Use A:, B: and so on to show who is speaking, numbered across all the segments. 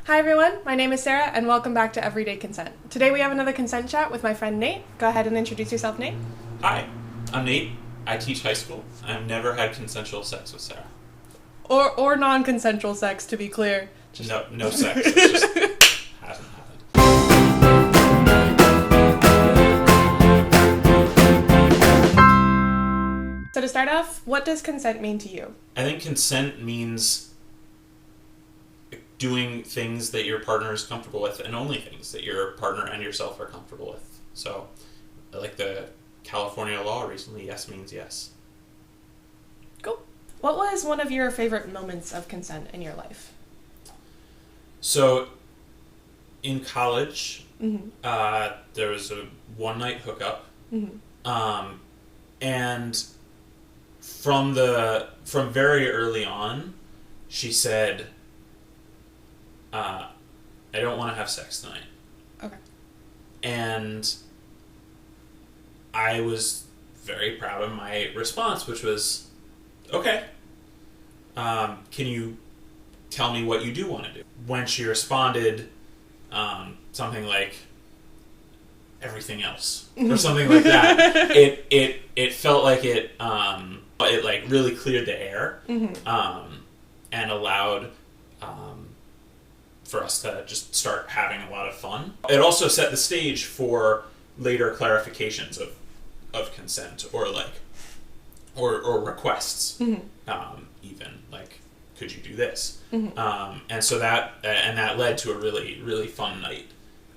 A: Hi everyone, my name is Sarah and welcome back to Everyday Consent. Today we have another consent chat with my friend Nate. Go ahead and introduce yourself, Nate.
B: Hi, I'm Nate. I teach high school. I've never had consensual sex with Sarah.
A: Or non-consensual sex, to be clear.
B: No sex. It just hasn't happened.
A: So to start off, what does consent mean to you?
B: I think consent means doing things that your partner is comfortable with, and only things that your partner and yourself are comfortable with. So, like the California law recently, yes means yes.
A: Cool. What was one of your favorite moments of consent in your life?
B: So, in college, there was a one-night hookup, and from very early on, she said, I don't want to have sex tonight.
A: Okay.
B: And I was very proud of my response, which was, okay, can you tell me what you do want to do? When she responded something like, everything else, or something like that, it felt like it like really cleared the air, and allowed for us to just start having a lot of fun. It also set the stage for later clarifications of consent, or requests, even like, could you do this? And so that led to a really, really fun night,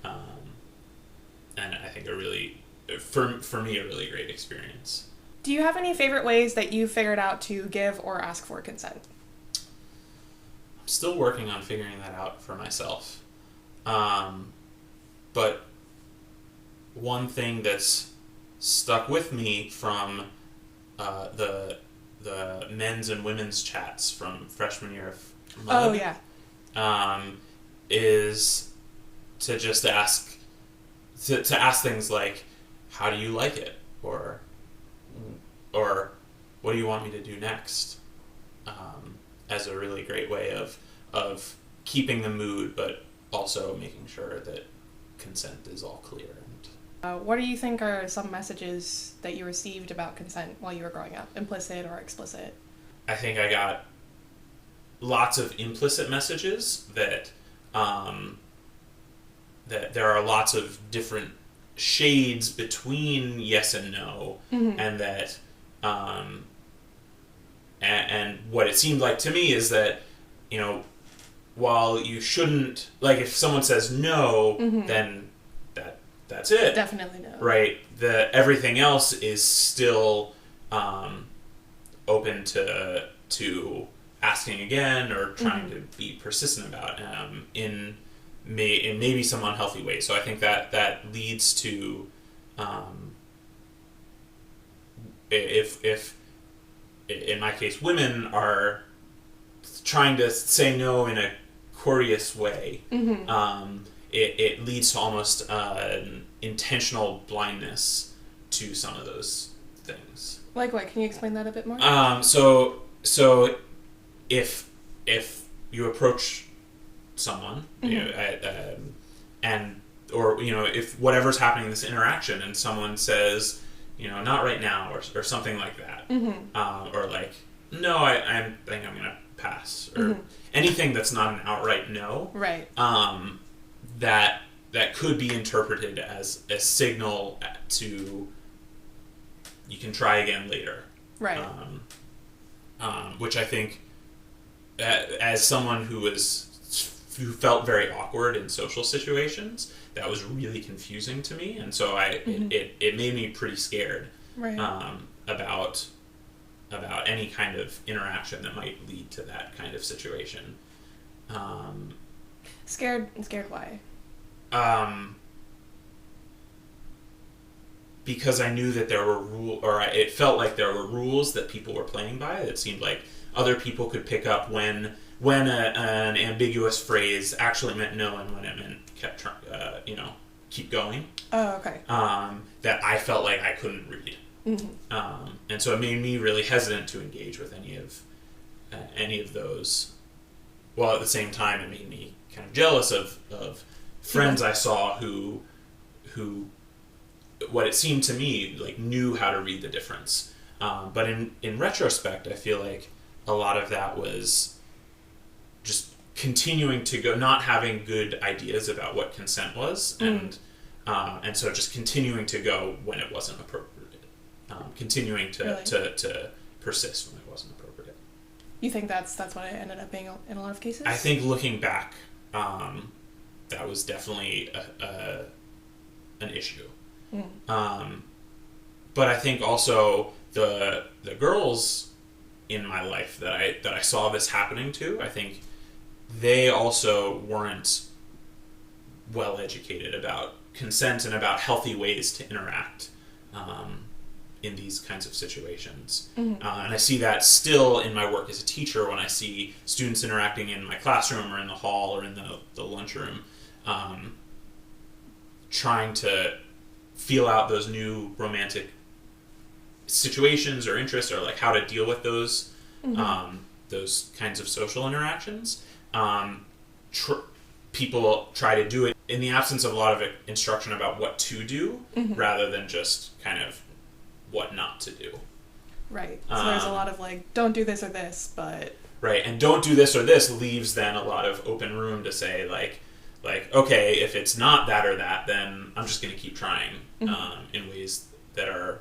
B: and I think for me a really great experience.
A: Do you have any favorite ways that you figured out to give or ask for consent?
B: I'm still working on figuring that out for myself. But one thing that's stuck with me from the men's and women's chats from freshman year of Mud, is to just ask things like, how do you like it? Or what do you want me to do next? As a really great way of keeping the mood, but also making sure that consent is all clear. And
A: what do you think are some messages that you received about consent while you were growing up, implicit or explicit?
B: I think I got lots of implicit messages that there are lots of different shades between yes and no, and that and what it seemed like to me is that, while you shouldn't, like, if someone says no, then that's it.
A: Definitely no.
B: Right. Everything else is still open to asking again, or trying to be persistent about, in maybe some unhealthy ways. So I think that leads to, if in my case, women are trying to say no in a courteous way, it leads to almost an intentional blindness to some of those things.
A: Like what? Can you explain that a bit more?
B: So if you approach someone, if whatever's happening in this interaction, and someone says, not right now, or something like that, or like, no, I think I'm gonna pass, or anything that's not an outright no,
A: right?
B: That could be interpreted as a signal to, you can try again later,
A: right?
B: Which I think, as someone who felt very awkward in social situations, that was really confusing to me, and so it made me pretty scared,
A: right.
B: About any kind of interaction that might lead to that kind of situation.
A: Scared why?
B: Because I knew that there were it felt like there were rules that people were playing by. It seemed like other people could pick up when an ambiguous phrase actually meant no, and when it meant keep going.
A: Oh, okay.
B: That I felt like I couldn't read. And so it made me really hesitant to engage with any of those while at the same time it made me kind of jealous of friends I saw who what it seemed to me like knew how to read the difference. But in retrospect, I feel like a lot of that was just continuing to go, not having good ideas about what consent was, and so just continuing to go when it wasn't appropriate, continuing to persist when it wasn't appropriate.
A: You think that's what it ended up being in a lot of cases?
B: I think looking back, that was definitely an issue. But I think also the girls in my life that I saw this happening to, I think they also weren't well educated about consent and about healthy ways to interact in these kinds of situations. And I see that still in my work as a teacher when I see students interacting in my classroom or in the hall or in the lunchroom, trying to feel out those new romantic situations or interests, or like how to deal with those kinds of social interactions. People try to do it in the absence of a lot of instruction about what to do, rather than just kind of what not to do.
A: Right. So there's a lot of like, don't do this or this, but...
B: Right, and don't do this or this leaves then a lot of open room to say like okay, if it's not that or that, then I'm just going to keep trying in ways that are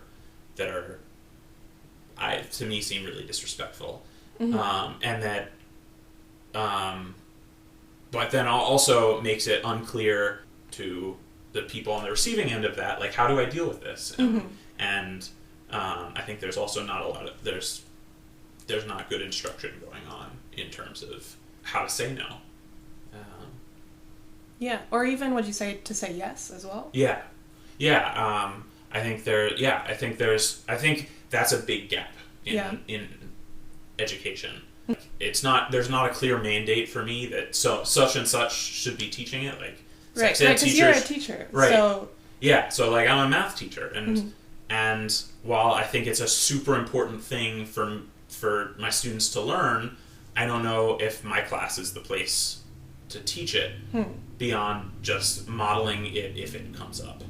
B: to me seem really disrespectful, and that but then also makes it unclear to the people on the receiving end of that, like, how do I deal with this? And I think there's also not a lot of there's not good instruction going on in terms of how to say no.
A: Yeah, or even would you say to say yes as well?
B: Yeah. I think that's a big gap in education. It's not, there's not a clear mandate for me that such and such should be teaching it, like
A: right, because you're a teacher,
B: right?
A: So
B: So like I'm a math teacher, and while I think it's a super important thing for my students to learn, I don't know if my class is the place to teach it beyond just modeling it if it comes up.